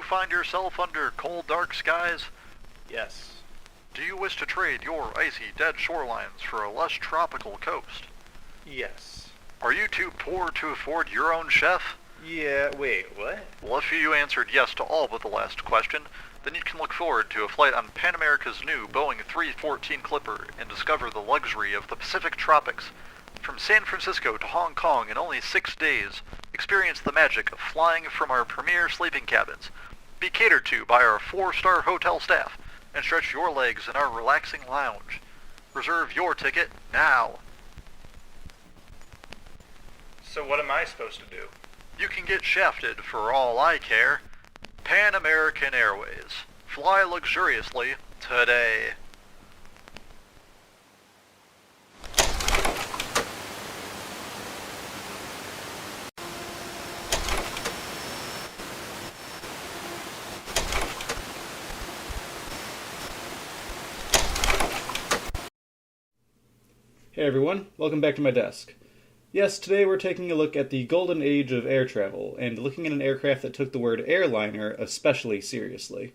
find yourself under cold, dark skies? Yes. Do you wish to trade your icy, dead shorelines for a less tropical coast? Yes. Are you too poor to afford your own chef? Yeah, wait, what? Well, if you answered yes to all but the last question, then you can look forward to a flight on Pan America's new Boeing 314 Clipper and discover the luxury of the Pacific tropics. From San Francisco to Hong Kong in only 6 days, experience the magic of flying from our premier sleeping cabins. Be catered to by our 4-star hotel staff, and stretch your legs in our relaxing lounge. Reserve your ticket now. So what am I supposed to do? You can get shafted for all I care. Pan American Airways. Fly luxuriously today. Hey everyone, welcome back to my desk. Yes, today we're taking a look at the golden age of air travel, and looking at an aircraft that took the word airliner especially seriously.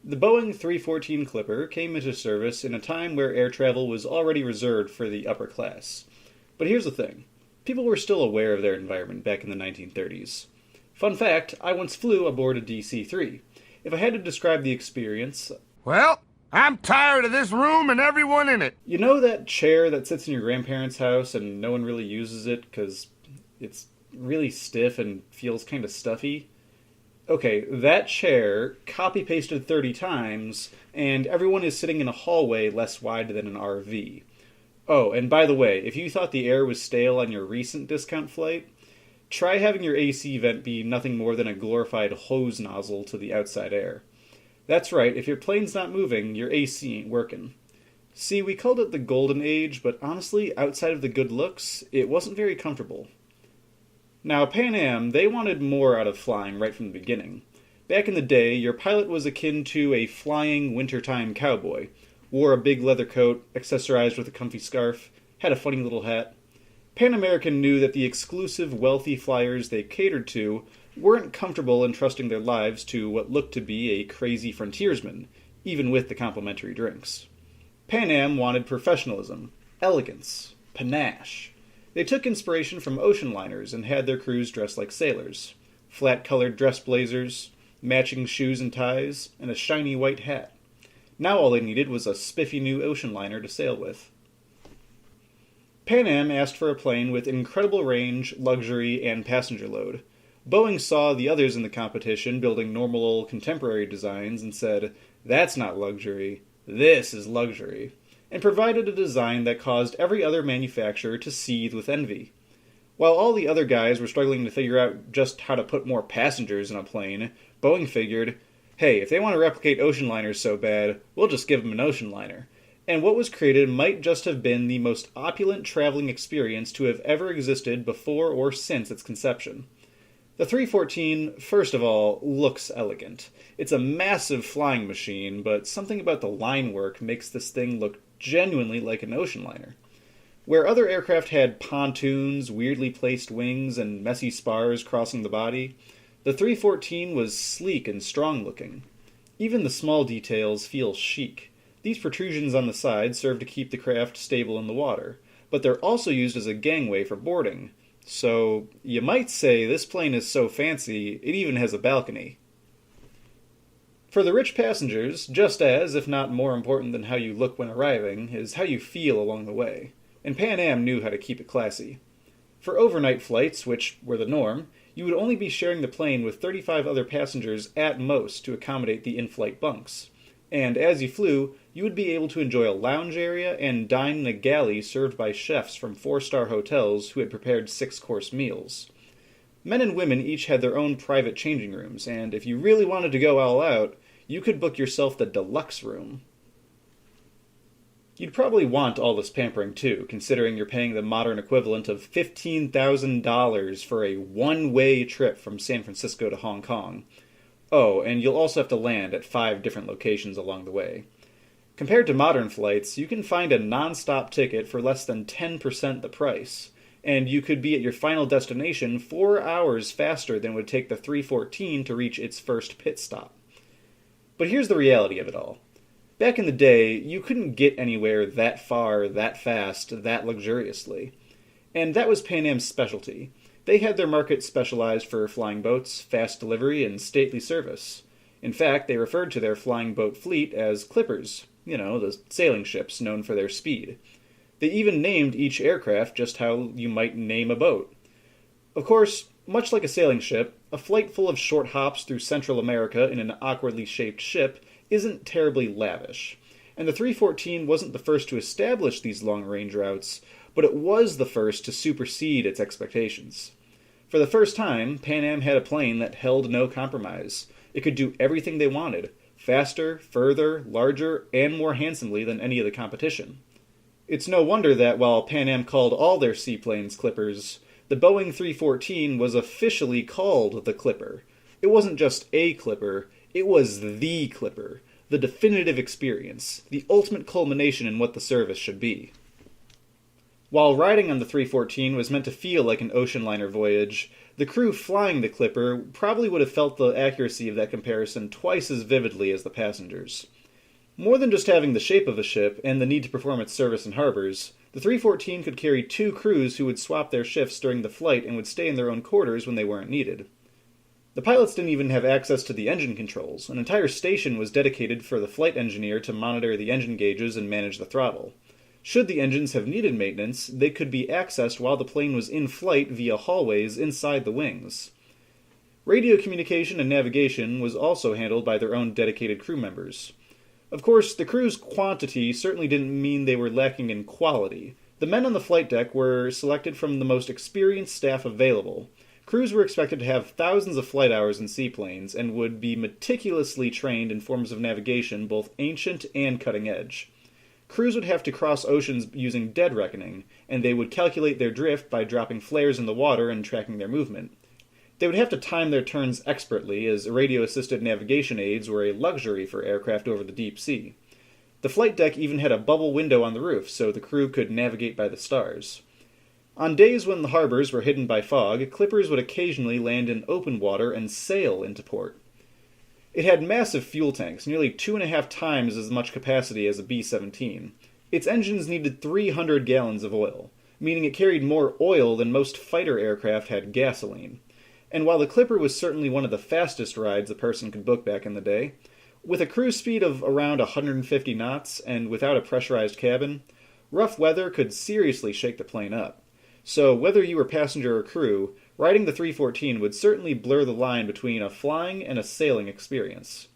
The Boeing 314 Clipper came into service in a time where air travel was already reserved for the upper class. But here's the thing, people were still aware of their environment back in the 1930s. Fun fact, I once flew aboard a DC-3. If I had to describe the experience... Well, I'm tired of this room and everyone in it. You know that chair that sits in your grandparents' house and no one really uses it because it's really stiff and feels kind of stuffy? Okay, that chair, copy-pasted 30 times, and everyone is sitting in a hallway less wide than an RV. Oh, and by the way, if you thought the air was stale on your recent discount flight, try having your AC vent be nothing more than a glorified hose nozzle to the outside air. That's right, if your plane's not moving, your AC ain't working. See, we called it the Golden Age, but honestly, outside of the good looks, it wasn't very comfortable. Now, Pan Am, they wanted more out of flying right from the beginning. Back in the day, your pilot was akin to a flying wintertime cowboy, wore a big leather coat, accessorized with a comfy scarf, had a funny little hat. Pan American knew that the exclusive, wealthy flyers they catered to weren't comfortable entrusting their lives to what looked to be a crazy frontiersman, even with the complimentary drinks. Pan Am wanted professionalism, elegance, panache. They took inspiration from ocean liners and had their crews dressed like sailors. Flat-colored dress blazers, matching shoes and ties, and a shiny white hat. Now all they needed was a spiffy new ocean liner to sail with. Pan Am asked for a plane with incredible range, luxury, and passenger load. Boeing saw the others in the competition building normal, contemporary designs and said, "That's not luxury, this is luxury," and provided a design that caused every other manufacturer to seethe with envy. While all the other guys were struggling to figure out just how to put more passengers in a plane, Boeing figured, hey, if they want to replicate ocean liners so bad, we'll just give them an ocean liner. And what was created might just have been the most opulent traveling experience to have ever existed before or since its conception. The 314, first of all, looks elegant. It's a massive flying machine, but something about the line work makes this thing look genuinely like an ocean liner. Where other aircraft had pontoons, weirdly placed wings, and messy spars crossing the body, the 314 was sleek and strong-looking. Even the small details feel chic. These protrusions on the side serve to keep the craft stable in the water, but they're also used as a gangway for boarding. So, you might say this plane is so fancy, it even has a balcony. For the rich passengers, just as, if not more important than how you look when arriving, is how you feel along the way. And Pan Am knew how to keep it classy. For overnight flights, which were the norm, you would only be sharing the plane with 35 other passengers at most to accommodate the in-flight bunks. And as you flew, you would be able to enjoy a lounge area and dine in a galley served by chefs from 4-star hotels who had prepared 6-course meals. Men and women each had their own private changing rooms, and if you really wanted to go all out, you could book yourself the deluxe room. You'd probably want all this pampering too, considering you're paying the modern equivalent of $15,000 for a one-way trip from San Francisco to Hong Kong. Oh, and you'll also have to land at 5 different locations along the way. Compared to modern flights, you can find a non-stop ticket for less than 10% the price. and you could be at your final destination 4 hours faster than it would take the 314 to reach its first pit stop. But here's the reality of it all. Back in the day, you couldn't get anywhere that far, that fast, that luxuriously. And that was Pan Am's specialty. They had their market specialized for flying boats, fast delivery, and stately service. In fact, they referred to their flying boat fleet as clippers, the sailing ships known for their speed. They even named each aircraft just how you might name a boat. Of course, much like a sailing ship, a flight full of short hops through Central America in an awkwardly shaped ship isn't terribly lavish. And the 314 wasn't the first to establish these long-range routes, but it was the first to supersede its expectations. For the first time, Pan Am had a plane that held no compromise. It could do everything they wanted, faster, further, larger, and more handsomely than any of the competition. It's no wonder that while Pan Am called all their seaplanes Clippers, the Boeing 314 was officially called the Clipper. It wasn't just a Clipper, it was the Clipper, the definitive experience, the ultimate culmination in what the service should be. While riding on the 314 was meant to feel like an ocean liner voyage, the crew flying the Clipper probably would have felt the accuracy of that comparison twice as vividly as the passengers. More than just having the shape of a ship and the need to perform its service in harbors, the 314 could carry 2 crews who would swap their shifts during the flight and would stay in their own quarters when they weren't needed. The pilots didn't even have access to the engine controls. An entire station was dedicated for the flight engineer to monitor the engine gauges and manage the throttle. Should the engines have needed maintenance, they could be accessed while the plane was in flight via hallways inside the wings. Radio communication and navigation was also handled by their own dedicated crew members. Of course, the crew's quantity certainly didn't mean they were lacking in quality. The men on the flight deck were selected from the most experienced staff available. Crews were expected to have thousands of flight hours in seaplanes and would be meticulously trained in forms of navigation both ancient and cutting edge. Crews would have to cross oceans using dead reckoning, and they would calculate their drift by dropping flares in the water and tracking their movement. They would have to time their turns expertly, as radio-assisted navigation aids were a luxury for aircraft over the deep sea. The flight deck even had a bubble window on the roof, so the crew could navigate by the stars. On days when the harbors were hidden by fog, clippers would occasionally land in open water and sail into port. It had massive fuel tanks, nearly 2.5 times as much capacity as a B-17. Its engines needed 300 gallons of oil, meaning it carried more oil than most fighter aircraft had gasoline. And while the Clipper was certainly one of the fastest rides a person could book back in the day, with a cruise speed of around 150 knots and without a pressurized cabin, rough weather could seriously shake the plane up. So whether you were passenger or crew, riding the 314 would certainly blur the line between a flying and a sailing experience.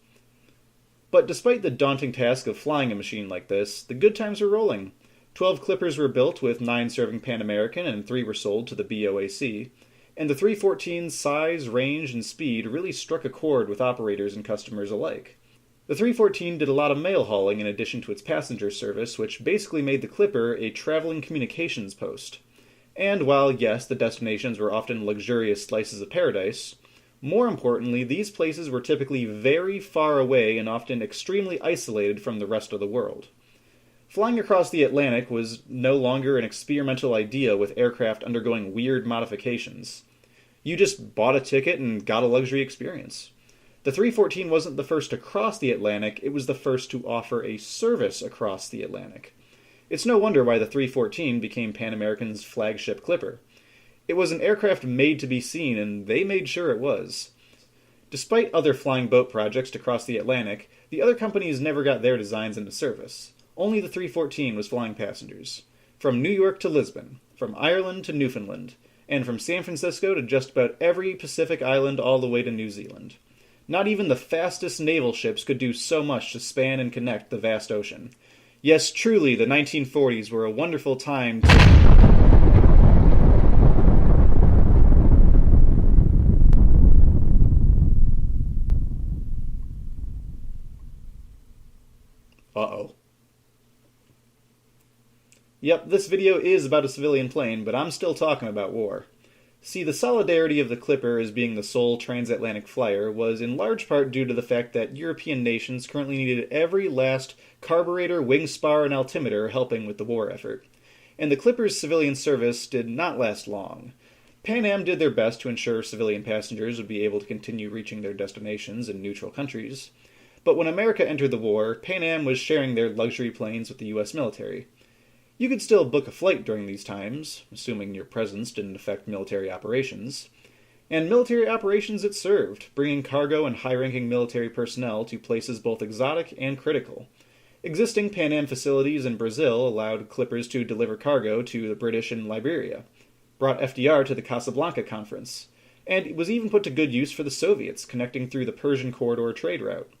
But despite the daunting task of flying a machine like this, the good times were rolling. 12 Clippers were built, with 9 serving Pan American and 3 were sold to the BOAC, and the 314's size, range, and speed really struck a chord with operators and customers alike. The 314 did a lot of mail hauling in addition to its passenger service, which basically made the Clipper a traveling communications post. And while, yes, the destinations were often luxurious slices of paradise, more importantly, these places were typically very far away and often extremely isolated from the rest of the world. Flying across the Atlantic was no longer an experimental idea with aircraft undergoing weird modifications. You just bought a ticket and got a luxury experience. The 314 wasn't the first to cross the Atlantic, it was the first to offer a service across the Atlantic. It's no wonder why the 314 became Pan American's flagship Clipper. It was an aircraft made to be seen, and they made sure it was. Despite other flying boat projects to cross the Atlantic, the other companies never got their designs into service. Only the 314 was flying passengers. From New York to Lisbon, from Ireland to Newfoundland, and from San Francisco to just about every Pacific island all the way to New Zealand. Not even the fastest naval ships could do so much to span and connect the vast ocean. Yes, truly, the 1940s were a wonderful time to... Uh-oh. Yep, this video is about a civilian plane, but I'm still talking about war. See, the solidarity of the Clipper as being the sole transatlantic flyer was in large part due to the fact that European nations currently needed every last carburetor, wing spar, and altimeter helping with the war effort. and the Clipper's civilian service did not last long. Pan Am did their best to ensure civilian passengers would be able to continue reaching their destinations in neutral countries. But when America entered the war, Pan Am was sharing their luxury planes with the U.S. military. You could still book a flight during these times, assuming your presence didn't affect military operations. And military operations it served, bringing cargo and high-ranking military personnel to places both exotic and critical. Existing Pan Am facilities in Brazil allowed Clippers to deliver cargo to the British in Liberia, brought FDR to the Casablanca Conference, and it was even put to good use for the Soviets, connecting through the Persian Corridor trade route.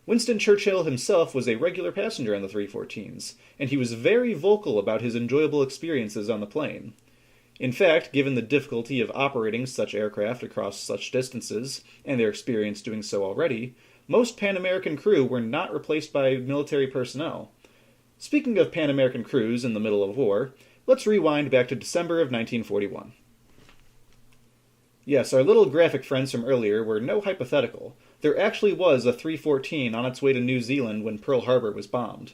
Winston Churchill himself was a regular passenger on the 314s, and he was very vocal about his enjoyable experiences on the plane. In fact, given the difficulty of operating such aircraft across such distances, and their experience doing so already, most Pan American crew were not replaced by military personnel. Speaking of Pan American crews in the middle of war, let's rewind back to December of 1941. Yes, our little graphic friends from earlier were no hypothetical. There actually was a 314 on its way to New Zealand when Pearl Harbor was bombed.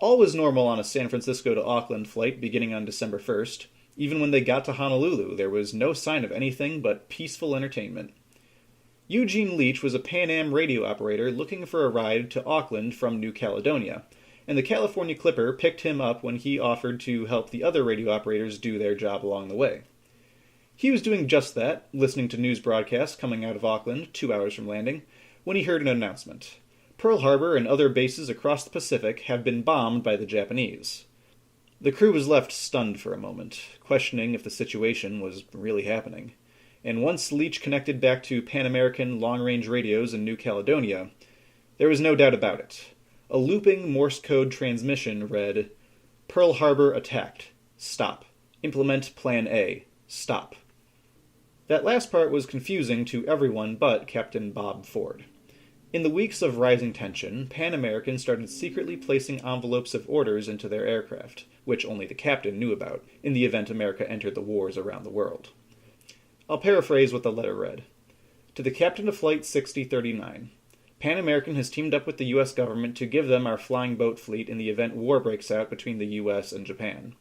All was normal on a San Francisco to Auckland flight beginning on December 1st. Even when they got to Honolulu, there was no sign of anything but peaceful entertainment. Eugene Leach was a Pan Am radio operator looking for a ride to Auckland from New Caledonia, and the California Clipper picked him up when he offered to help the other radio operators do their job along the way. He was doing just that, listening to news broadcasts coming out of Auckland 2 hours from landing, when he heard an announcement. Pearl Harbor and other bases across the Pacific have been bombed by the Japanese. The crew was left stunned for a moment, questioning if the situation was really happening. And once Leach connected back to Pan American long-range radios in New Caledonia, there was no doubt about it. A looping Morse code transmission read, "Pearl Harbor attacked. Stop. Implement Plan A. Stop." That last part was confusing to everyone but Captain Bob Ford. In the weeks of rising tension, Pan American started secretly placing envelopes of orders into their aircraft, which only the captain knew about, in the event America entered the wars around the world. I'll paraphrase what the letter read. To the captain of Flight 6039, Pan American has teamed up with the U.S. government to give them our flying boat fleet in the event war breaks out between the U.S. and Japan.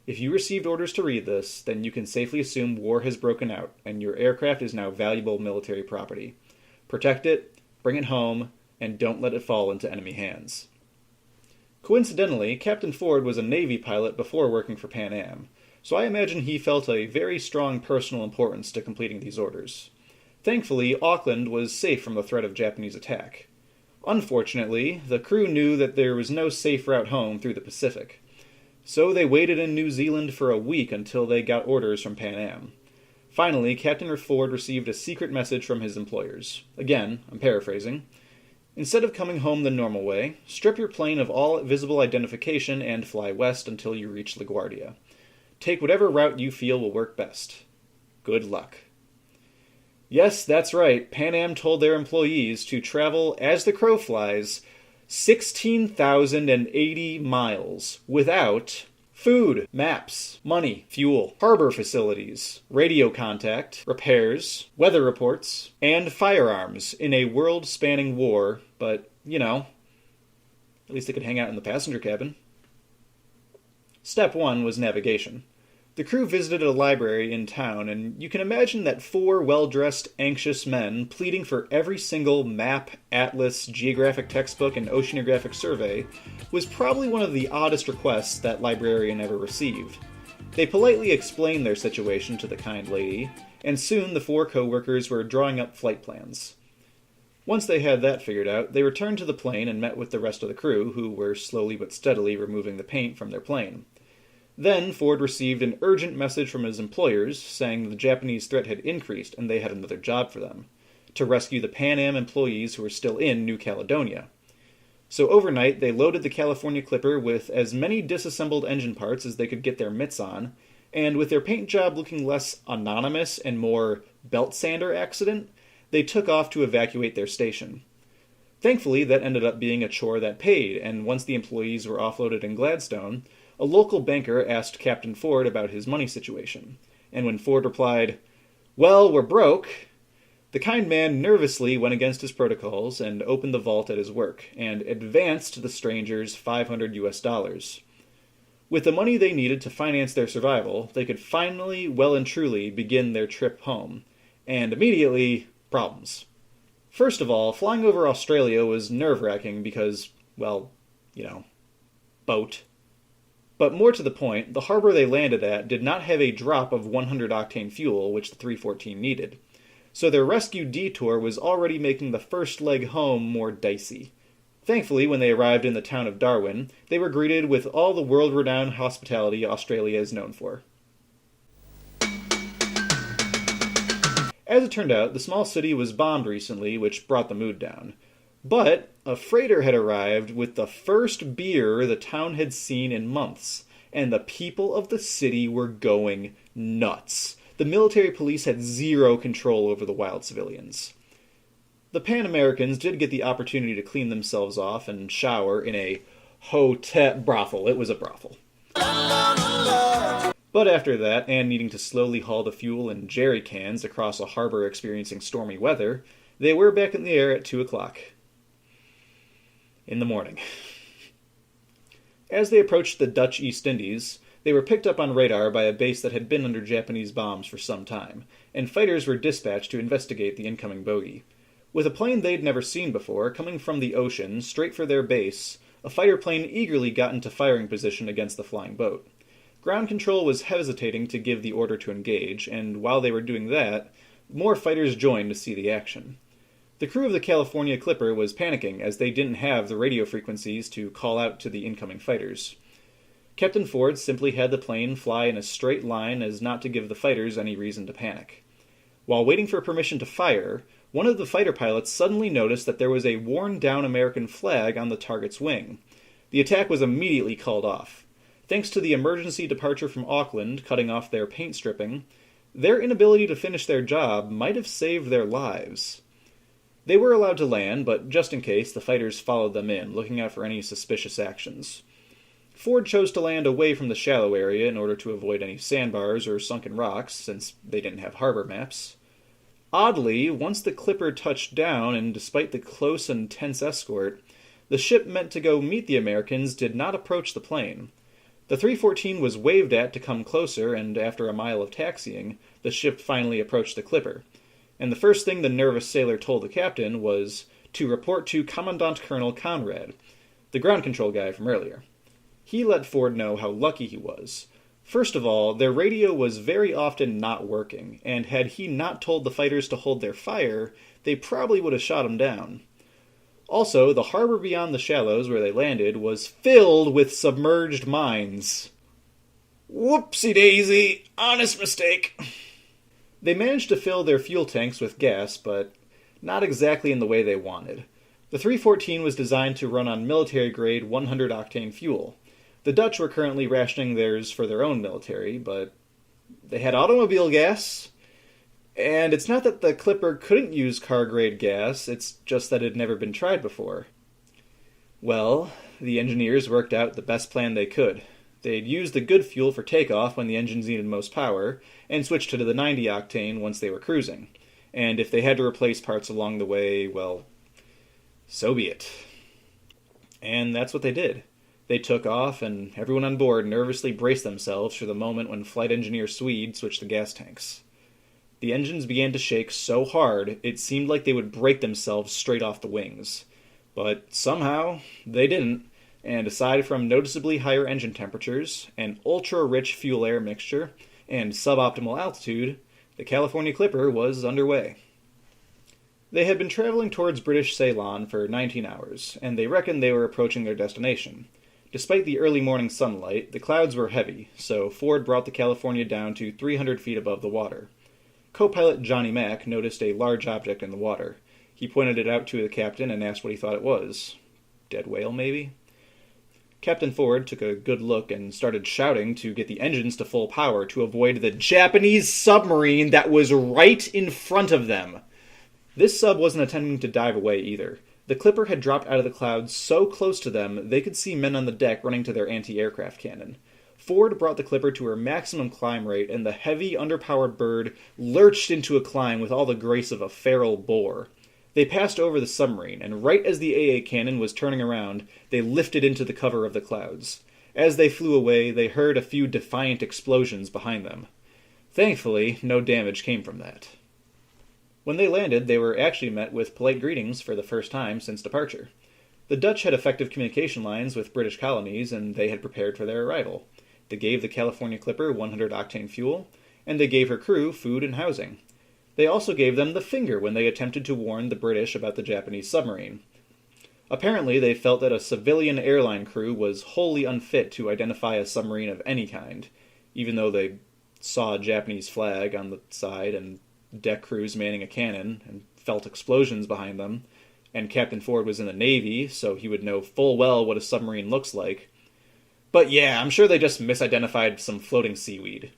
If you received orders to read this, then you can safely assume war has broken out, and your aircraft is now valuable military property. Protect it, bring it home, and don't let it fall into enemy hands. Coincidentally, Captain Ford was a Navy pilot before working for Pan Am, so I imagine he felt a very strong personal importance to completing these orders. Thankfully, Auckland was safe from the threat of Japanese attack. Unfortunately, the crew knew that there was no safe route home through the Pacific. So they waited in New Zealand for a week until they got orders from Pan Am. Finally, Captain Ford received a secret message from his employers. Again, I'm paraphrasing. Instead of coming home the normal way, strip your plane of all visible identification and fly west until you reach LaGuardia. Take whatever route you feel will work best. Good luck. Yes, that's right. Pan Am told their employees to travel, as the crow flies, 16,080 miles without food, maps, money, fuel, harbor facilities, radio contact, repairs, weather reports, and firearms in a world-spanning war, but, at least they could hang out in the passenger cabin. Step 1 was navigation. The crew visited a library in town, and you can imagine that 4 well-dressed, anxious men pleading for every single map, atlas, geographic textbook, and oceanographic survey was probably one of the oddest requests that librarian ever received. They politely explained their situation to the kind lady, and soon the 4 co-workers were drawing up flight plans. Once they had that figured out, they returned to the plane and met with the rest of the crew, who were slowly but steadily removing the paint from their plane. Then Ford received an urgent message from his employers saying the Japanese threat had increased and they had another job for them, to rescue the Pan Am employees who were still in New Caledonia. So overnight, they loaded the California Clipper with as many disassembled engine parts as they could get their mitts on, and with their paint job looking less anonymous and more belt sander accident, they took off to evacuate their station. Thankfully, that ended up being a chore that paid, and once the employees were offloaded in Gladstone, a local banker asked Captain Ford about his money situation, and when Ford replied, "Well, we're broke," the kind man nervously went against his protocols and opened the vault at his work, and advanced the strangers $500 US. With the money they needed to finance their survival, they could finally, well and truly, begin their trip home. And immediately, problems. First of all, flying over Australia was nerve-wracking because, well, boat. But more to the point, the harbor they landed at did not have a drop of 100-octane fuel, which the 314 needed. So their rescue detour was already making the first leg home more dicey. Thankfully, when they arrived in the town of Darwin, they were greeted with all the world-renowned hospitality Australia is known for. As it turned out, the small city was bombed recently, which brought the mood down. But a freighter had arrived with the first beer the town had seen in months, and the people of the city were going nuts. The military police had zero control over the wild civilians. The Pan Americans did get the opportunity to clean themselves off and shower in a hotel brothel. It was a brothel. But after that, and needing to slowly haul the fuel in jerry cans across a harbor experiencing stormy weather, they were back in the air at 2 o'clock in the morning. As they approached the Dutch East Indies, they were picked up on radar by a base that had been under Japanese bombs for some time, and fighters were dispatched to investigate the incoming bogey. With a plane they'd never seen before, coming from the ocean, straight for their base, a fighter plane eagerly got into firing position against the flying boat. Ground control was hesitating to give the order to engage, and while they were doing that, more fighters joined to see the action. The crew of the California Clipper was panicking as they didn't have the radio frequencies to call out to the incoming fighters. Captain Ford simply had the plane fly in a straight line as not to give the fighters any reason to panic. While waiting for permission to fire, one of the fighter pilots suddenly noticed that there was a worn-down American flag on the target's wing. The attack was immediately called off. Thanks to the emergency departure from Auckland cutting off their paint stripping, their inability to finish their job might have saved their lives. They were allowed to land, but just in case, the fighters followed them in, looking out for any suspicious actions. Ford chose to land away from the shallow area in order to avoid any sandbars or sunken rocks, since they didn't have harbor maps. Oddly, once the Clipper touched down, and despite the close and tense escort, the ship meant to go meet the Americans did not approach the plane. The 314 was waved at to come closer, and after a mile of taxiing, the ship finally approached the Clipper. And the first thing the nervous sailor told the captain was to report to Commandant Colonel Conrad, the ground control guy from earlier. He let Ford know how lucky he was. First of all, their radio was very often not working, and had he not told the fighters to hold their fire, they probably would have shot him down. Also, the harbor beyond the shallows where they landed was filled with submerged mines. Whoopsie-daisy! Honest mistake! They managed to fill their fuel tanks with gas, but not exactly in the way they wanted. The 314 was designed to run on military-grade 100-octane fuel. The Dutch were currently rationing theirs for their own military, but they had automobile gas. And it's not that the Clipper couldn't use car-grade gas, it's just that it had never been tried before. Well, the engineers worked out the best plan they could. They'd use the good fuel for takeoff when the engines needed most power, and switch to the 90-octane once they were cruising. And if they had to replace parts along the way, well, so be it. And that's what they did. They took off, and everyone on board nervously braced themselves for the moment when Flight Engineer Swede switched the gas tanks. The engines began to shake so hard, it seemed like they would break themselves straight off the wings. But somehow, they didn't, and aside from noticeably higher engine temperatures, an ultra-rich fuel-air mixture, and suboptimal altitude, the California Clipper was underway. They had been traveling towards British Ceylon for 19 hours, and they reckoned they were approaching their destination. Despite the early morning sunlight, the clouds were heavy, so Ford brought the California down to 300 feet above the water. Co-pilot Johnny Mack noticed a large object in the water. He pointed it out to the captain and asked what he thought it was. Dead whale, maybe? Captain Ford took a good look and started shouting to get the engines to full power to avoid the Japanese submarine that was right in front of them. This sub wasn't attempting to dive away either. The Clipper had dropped out of the clouds so close to them they could see men on the deck running to their anti-aircraft cannon. Ford brought the Clipper to her maximum climb rate, and the heavy, underpowered bird lurched into a climb with all the grace of a feral boar. They passed over the submarine, and right as the AA cannon was turning around, they lifted into the cover of the clouds. As they flew away, they heard a few defiant explosions behind them. Thankfully, no damage came from that. When they landed, they were actually met with polite greetings for the first time since departure. The Dutch had effective communication lines with British colonies, and they had prepared for their arrival. They gave the California Clipper 100-octane fuel, and they gave her crew food and housing. They also gave them the finger when they attempted to warn the British about the Japanese submarine. Apparently, they felt that a civilian airline crew was wholly unfit to identify a submarine of any kind, even though they saw a Japanese flag on the side and deck crews manning a cannon and felt explosions behind them, and Captain Ford was in the Navy, so he would know full well what a submarine looks like. But yeah, I'm sure they just misidentified some floating seaweed.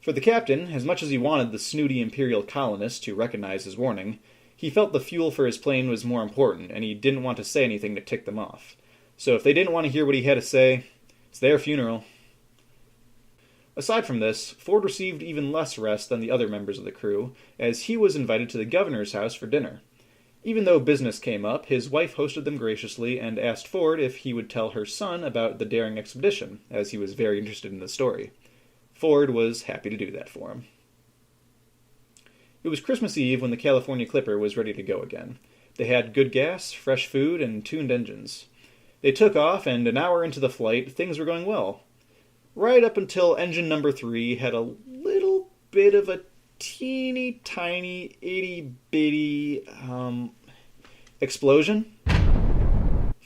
For the captain, as much as he wanted the snooty Imperial colonists to recognize his warning, he felt the fuel for his plane was more important, and he didn't want to say anything to tick them off. So if they didn't want to hear what he had to say, it's their funeral. Aside from this, Ford received even less rest than the other members of the crew, as he was invited to the governor's house for dinner. Even though business came up, his wife hosted them graciously and asked Ford if he would tell her son about the daring expedition, as he was very interested in the story. Ford was happy to do that for him. It was Christmas Eve when the California Clipper was ready to go again. They had good gas, fresh food, and tuned engines. They took off, and an hour into the flight, things were going well. Right up until engine number 3 had a little bit of a teeny tiny itty-bitty, explosion.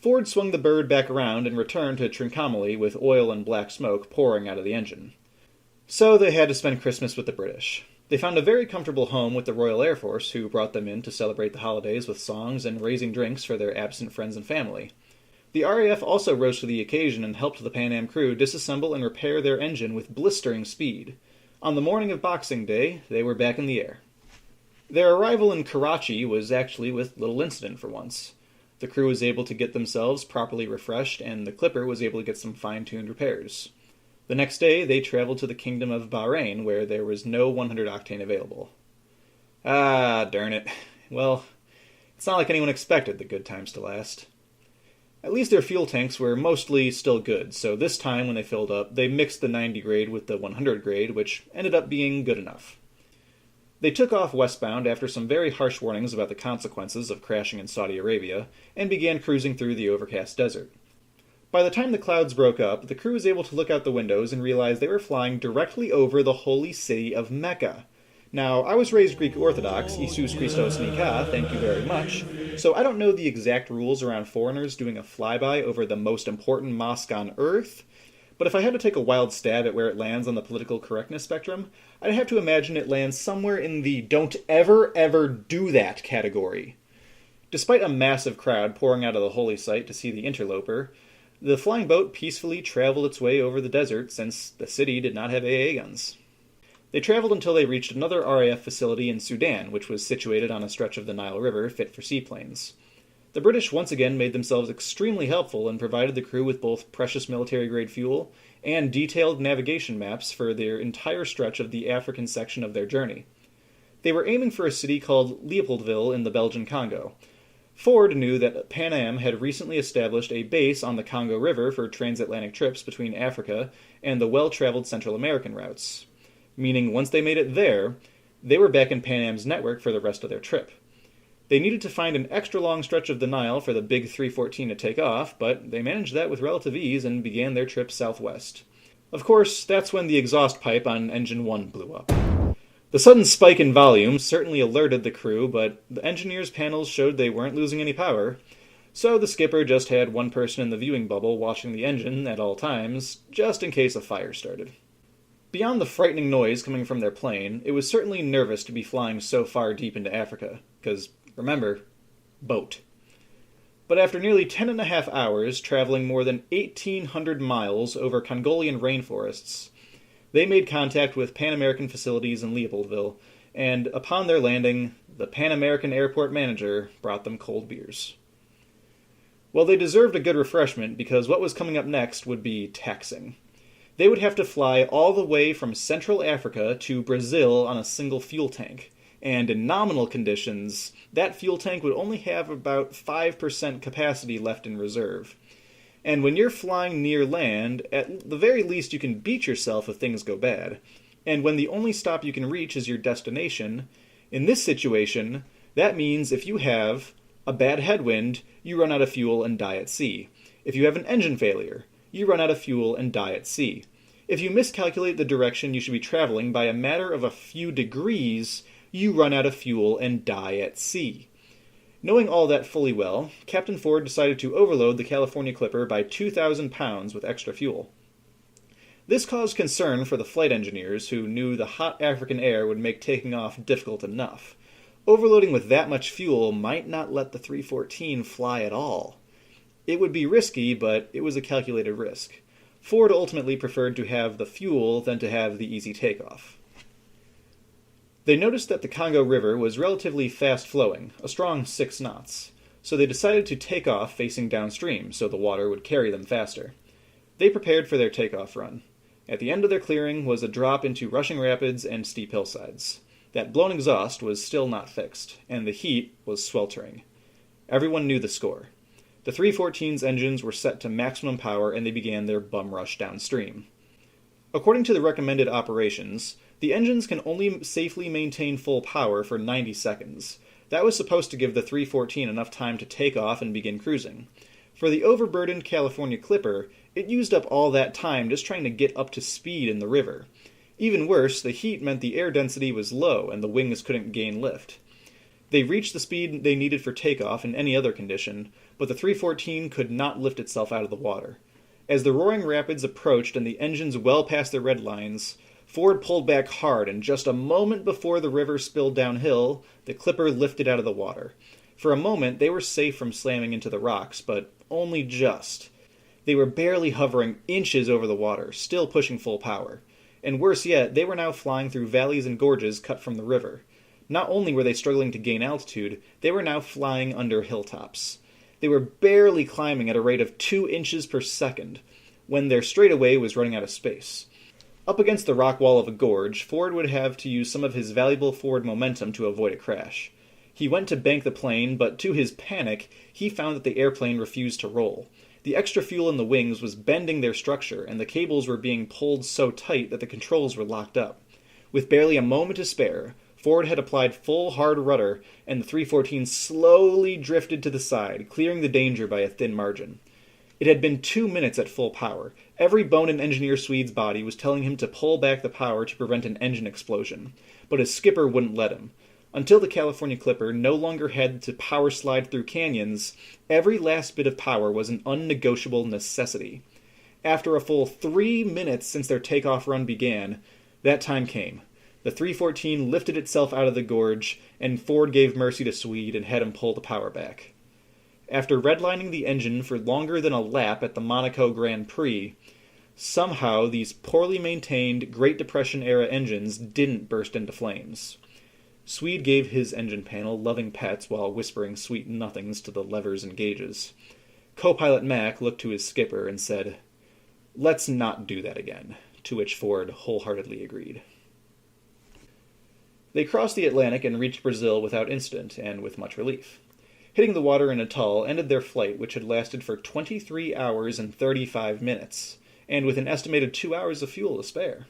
Ford swung the bird back around and returned to Trincomalee with oil and black smoke pouring out of the engine. So they had to spend Christmas with the British. They found a very comfortable home with the Royal Air Force, who brought them in to celebrate the holidays with songs and raising drinks for their absent friends and family. The RAF also rose to the occasion and helped the Pan Am crew disassemble and repair their engine with blistering speed. On the morning of Boxing Day, they were back in the air. Their arrival in Karachi was actually with little incident for once. The crew was able to get themselves properly refreshed, and the Clipper was able to get some fine-tuned repairs. The next day, they traveled to the Kingdom of Bahrain, where there was no 100-octane available. Ah, darn it. Well, it's not like anyone expected the good times to last. At least their fuel tanks were mostly still good, so this time when they filled up, they mixed the 90 grade with the 100 grade, which ended up being good enough. They took off westbound after some very harsh warnings about the consequences of crashing in Saudi Arabia, and began cruising through the overcast desert. By the time the clouds broke up, the crew was able to look out the windows and realize they were flying directly over the holy city of Mecca. Now, I was raised Greek Orthodox, Isus Christos Nika, thank you very much, so I don't know the exact rules around foreigners doing a flyby over the most important mosque on Earth, but if I had to take a wild stab at where it lands on the political correctness spectrum, I'd have to imagine it lands somewhere in the don't ever, ever do that category. Despite a massive crowd pouring out of the holy site to see the interloper, the flying boat peacefully traveled its way over the desert since the city did not have AA guns. They traveled until they reached another RAF facility in Sudan, which was situated on a stretch of the Nile River fit for seaplanes. The British once again made themselves extremely helpful and provided the crew with both precious military-grade fuel and detailed navigation maps for their entire stretch of the African section of their journey. They were aiming for a city called Leopoldville in the Belgian Congo. Ford knew that Pan Am had recently established a base on the Congo River for transatlantic trips between Africa and the well-traveled Central American routes, meaning once they made it there, they were back in Pan Am's network for the rest of their trip. They needed to find an extra long stretch of the Nile for the big 314 to take off, but they managed that with relative ease and began their trip southwest. Of course, that's when the exhaust pipe on Engine 1 blew up. The sudden spike in volume certainly alerted the crew, but the engineers' panels showed they weren't losing any power, so the skipper just had one person in the viewing bubble watching the engine at all times, just in case a fire started. Beyond the frightening noise coming from their plane, it was certainly nervous to be flying so far deep into Africa, because, remember, boat. But after nearly 10.5 hours, traveling more than 1,800 miles over Congolian rainforests, they made contact with Pan American facilities in Leopoldville, and upon their landing, the Pan American airport manager brought them cold beers. Well, they deserved a good refreshment because what was coming up next would be taxing. They would have to fly all the way from Central Africa to Brazil on a single fuel tank, and in nominal conditions, that fuel tank would only have about 5% capacity left in reserve. And when you're flying near land, at the very least you can beach yourself if things go bad. And when the only stop you can reach is your destination, in this situation, that means if you have a bad headwind, you run out of fuel and die at sea. If you have an engine failure, you run out of fuel and die at sea. If you miscalculate the direction you should be traveling by a matter of a few degrees, you run out of fuel and die at sea. Knowing all that fully well, Captain Ford decided to overload the California Clipper by 2,000 pounds with extra fuel. This caused concern for the flight engineers, who knew the hot African air would make taking off difficult enough. Overloading with that much fuel might not let the 314 fly at all. It would be risky, but it was a calculated risk. Ford ultimately preferred to have the fuel than to have the easy takeoff. They noticed that the Congo River was relatively fast-flowing, a strong 6 knots, so they decided to take off facing downstream so the water would carry them faster. They prepared for their takeoff run. At the end of their clearing was a drop into rushing rapids and steep hillsides. That blown exhaust was still not fixed, and the heat was sweltering. Everyone knew the score. The 314's engines were set to maximum power and they began their bum rush downstream. According to the recommended operations, the engines can only safely maintain full power for 90 seconds. That was supposed to give the 314 enough time to take off and begin cruising. For the overburdened California Clipper, it used up all that time just trying to get up to speed in the river. Even worse, the heat meant the air density was low and the wings couldn't gain lift. They reached the speed they needed for takeoff in any other condition, but the 314 could not lift itself out of the water. As the roaring rapids approached and the engines well past their red lines, Ford pulled back hard, and just a moment before the river spilled downhill, the Clipper lifted out of the water. For a moment, they were safe from slamming into the rocks, but only just. They were barely hovering inches over the water, still pushing full power. And worse yet, they were now flying through valleys and gorges cut from the river. Not only were they struggling to gain altitude, they were now flying under hilltops. They were barely climbing at a rate of 2 inches per second, when their straightaway was running out of space. Up against the rock wall of a gorge, Ford would have to use some of his valuable forward momentum to avoid a crash. He went to bank the plane, but to his panic, he found that the airplane refused to roll. The extra fuel in the wings was bending their structure, and the cables were being pulled so tight that the controls were locked up. With barely a moment to spare, Ford had applied full hard rudder, and the 314 slowly drifted to the side, clearing the danger by a thin margin. It had been 2 minutes at full power. Every bone in Engineer Swede's body was telling him to pull back the power to prevent an engine explosion, but his skipper wouldn't let him. Until the California Clipper no longer had to power slide through canyons, every last bit of power was an unnegotiable necessity. After a full 3 minutes since their takeoff run began, that time came. The 314 lifted itself out of the gorge, and Ford gave mercy to Swede and had him pull the power back. After redlining the engine for longer than a lap at the Monaco Grand Prix, somehow these poorly maintained Great Depression-era engines didn't burst into flames. Swede gave his engine panel loving pets while whispering sweet nothings to the levers and gauges. Co-pilot Mac looked to his skipper and said, "Let's not do that again," to which Ford wholeheartedly agreed. They crossed the Atlantic and reached Brazil without incident and with much relief. Hitting the water in Natal ended their flight, which had lasted for 23 hours and 35 minutes, and with an estimated 2 hours of fuel to spare.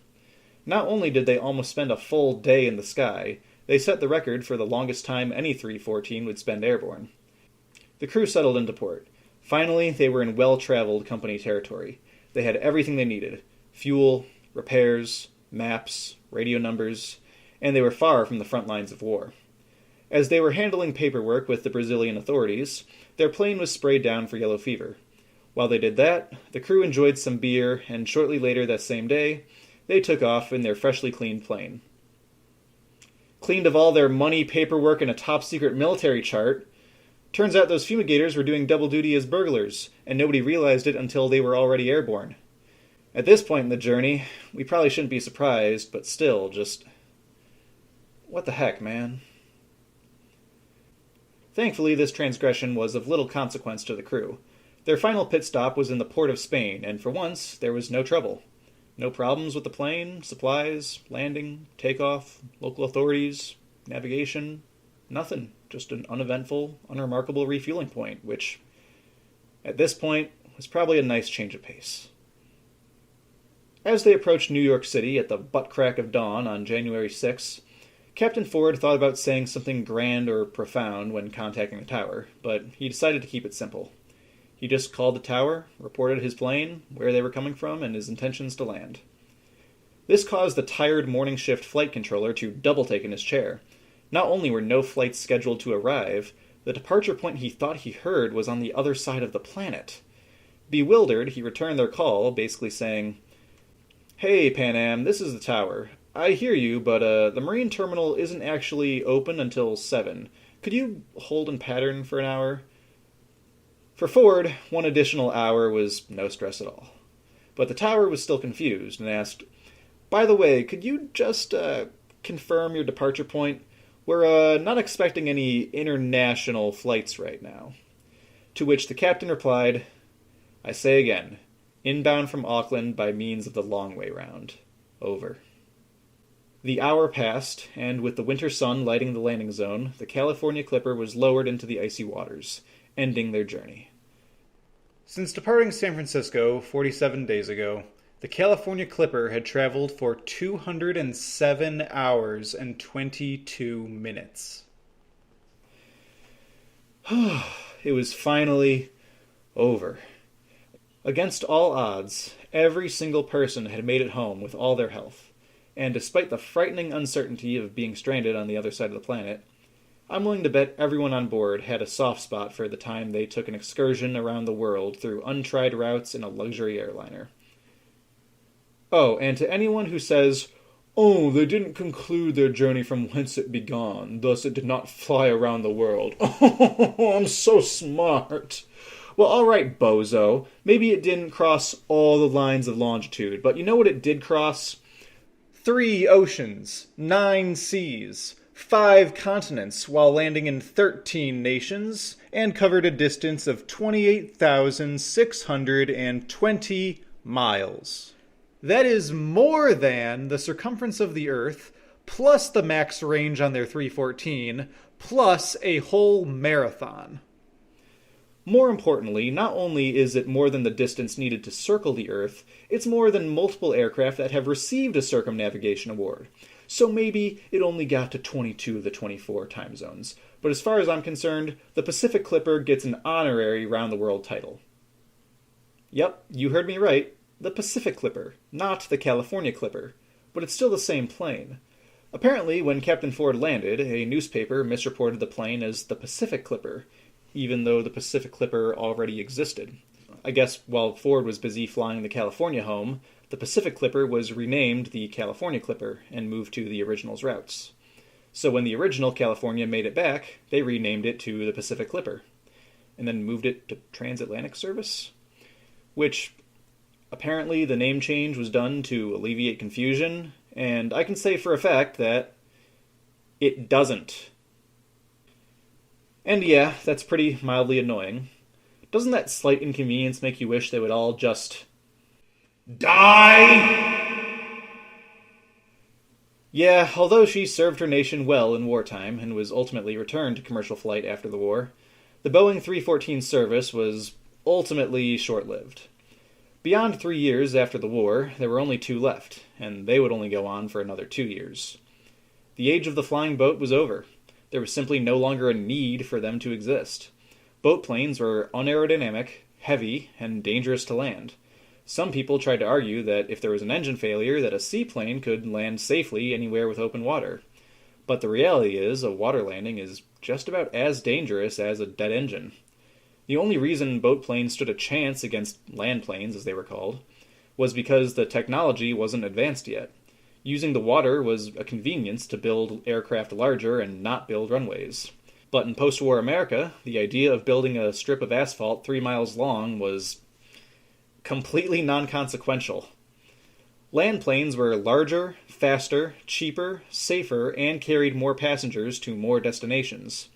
Not only did they almost spend a full day in the sky, they set the record for the longest time any 314 would spend airborne. The crew settled into port. Finally, they were in well-traveled company territory. They had everything they needed: fuel, repairs, maps, radio numbers, and they were far from the front lines of war. As they were handling paperwork with the Brazilian authorities, their plane was sprayed down for yellow fever. While they did that, the crew enjoyed some beer, and shortly later that same day, they took off in their freshly cleaned plane. Cleaned of all their money, paperwork, and a top-secret military chart. Turns out those fumigators were doing double duty as burglars, and nobody realized it until they were already airborne. At this point in the journey, we probably shouldn't be surprised, but still, just... what the heck, man? Thankfully, this transgression was of little consequence to the crew. Their final pit stop was in the port of Spain, and for once, there was no trouble. No problems with the plane, supplies, landing, takeoff, local authorities, navigation, nothing. Just an uneventful, unremarkable refueling point, which, at this point, was probably a nice change of pace. As they approached New York City at the butt crack of dawn on January 6, Captain Ford thought about saying something grand or profound when contacting the tower, but he decided to keep it simple. He just called the tower, reported his plane, where they were coming from, and his intentions to land. This caused the tired morning shift flight controller to double-take in his chair. Not only were no flights scheduled to arrive, the departure point he thought he heard was on the other side of the planet. Bewildered, he returned their call, basically saying, "Hey, Pan Am, this is the tower. I hear you, but the marine terminal isn't actually open until 7. Could you hold in pattern for an hour?" For Ford, 1 additional hour was no stress at all. But the tower was still confused and asked, "By the way, could you just confirm your departure point? We're not expecting any international flights right now." To which the captain replied, "I say again, inbound from Auckland by means of the long way round. Over." The hour passed, and with the winter sun lighting the landing zone, the California Clipper was lowered into the icy waters, ending their journey. Since departing San Francisco 47 days ago, the California Clipper had traveled for 207 hours and 22 minutes. It was finally over. Against all odds, every single person had made it home with all their health, and despite the frightening uncertainty of being stranded on the other side of the planet, I'm willing to bet everyone on board had a soft spot for the time they took an excursion around the world through untried routes in a luxury airliner. Oh, and to anyone who says, "Oh, they didn't conclude their journey from whence it began, thus it did not fly around the world." Oh, I'm so smart. Well, alright, bozo. Maybe it didn't cross all the lines of longitude, but you know what it did cross? 3 oceans, 9 seas, 5 continents, while landing in 13 nations, and covered a distance of 28,620 miles. That is more than the circumference of the Earth, plus the max range on their 314, plus a whole marathon. More importantly, not only is it more than the distance needed to circle the Earth, it's more than multiple aircraft that have received a circumnavigation award. So maybe it only got to 22 of the 24 time zones. But as far as I'm concerned, the Pacific Clipper gets an honorary round-the-world title. Yep, you heard me right. The Pacific Clipper, not the California Clipper. But it's still the same plane. Apparently, when Captain Ford landed, a newspaper misreported the plane as the Pacific Clipper, even though the Pacific Clipper already existed. I guess while Ford was busy flying the California home, the Pacific Clipper was renamed the California Clipper and moved to the original's routes. So when the original California made it back, they renamed it to the Pacific Clipper, and then moved it to Transatlantic service, which apparently the name change was done to alleviate confusion, and I can say for a fact that it doesn't. And yeah, that's pretty mildly annoying. Doesn't that slight inconvenience make you wish they would all just die? Yeah, although she served her nation well in wartime and was ultimately returned to commercial flight after the war, the Boeing 314 service was ultimately short-lived. Beyond 3 years after the war, there were only 2 left, and they would only go on for another 2 years. The age of the flying boat was over. There was simply no longer a need for them to exist. Boat planes were unaerodynamic, heavy, and dangerous to land. Some people tried to argue that if there was an engine failure, that a seaplane could land safely anywhere with open water. But the reality is, a water landing is just about as dangerous as a dead engine. The only reason boat planes stood a chance against land planes, as they were called, was because the technology wasn't advanced yet. Using the water was a convenience to build aircraft larger and not build runways. But in post-war America, the idea of building a strip of asphalt 3 miles long was completely non-consequential. Land planes were larger, faster, cheaper, safer, and carried more passengers to more destinations.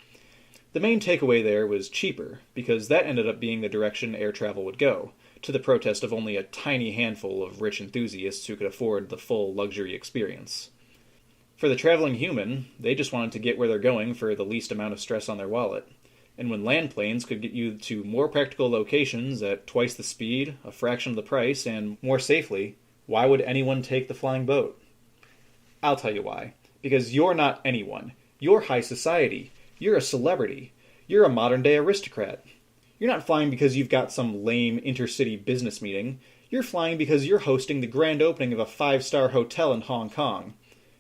The main takeaway there was cheaper, because that ended up being the direction air travel would go, to the protest of only a tiny handful of rich enthusiasts who could afford the full luxury experience. For the traveling human, they just wanted to get where they're going for the least amount of stress on their wallet. And when land planes could get you to more practical locations at twice the speed, a fraction of the price, and more safely, why would anyone take the flying boat? I'll tell you why. Because you're not anyone. You're high society. You're a celebrity. You're a modern-day aristocrat. You're not flying because you've got some lame intercity business meeting. You're flying because you're hosting the grand opening of a 5-star hotel in Hong Kong.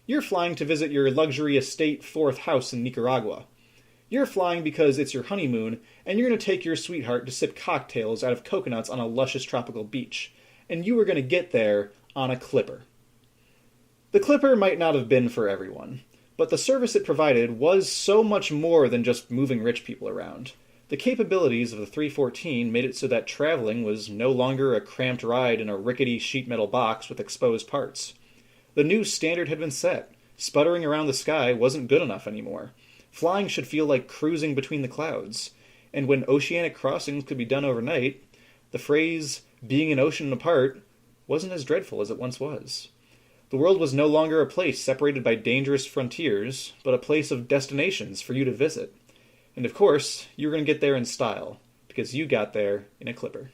You're flying to visit your luxury estate 4th house in Nicaragua. You're flying because it's your honeymoon, and you're going to take your sweetheart to sip cocktails out of coconuts on a luscious tropical beach. And you were going to get there on a clipper. The clipper might not have been for everyone, but the service it provided was so much more than just moving rich people around. The capabilities of the 314 made it so that traveling was no longer a cramped ride in a rickety sheet metal box with exposed parts. The new standard had been set. Sputtering around the sky wasn't good enough anymore. Flying should feel like cruising between the clouds. And when oceanic crossings could be done overnight, the phrase, being an ocean apart, wasn't as dreadful as it once was. The world was no longer a place separated by dangerous frontiers, but a place of destinations for you to visit. And of course, you were going to get there in style, because you got there in a clipper.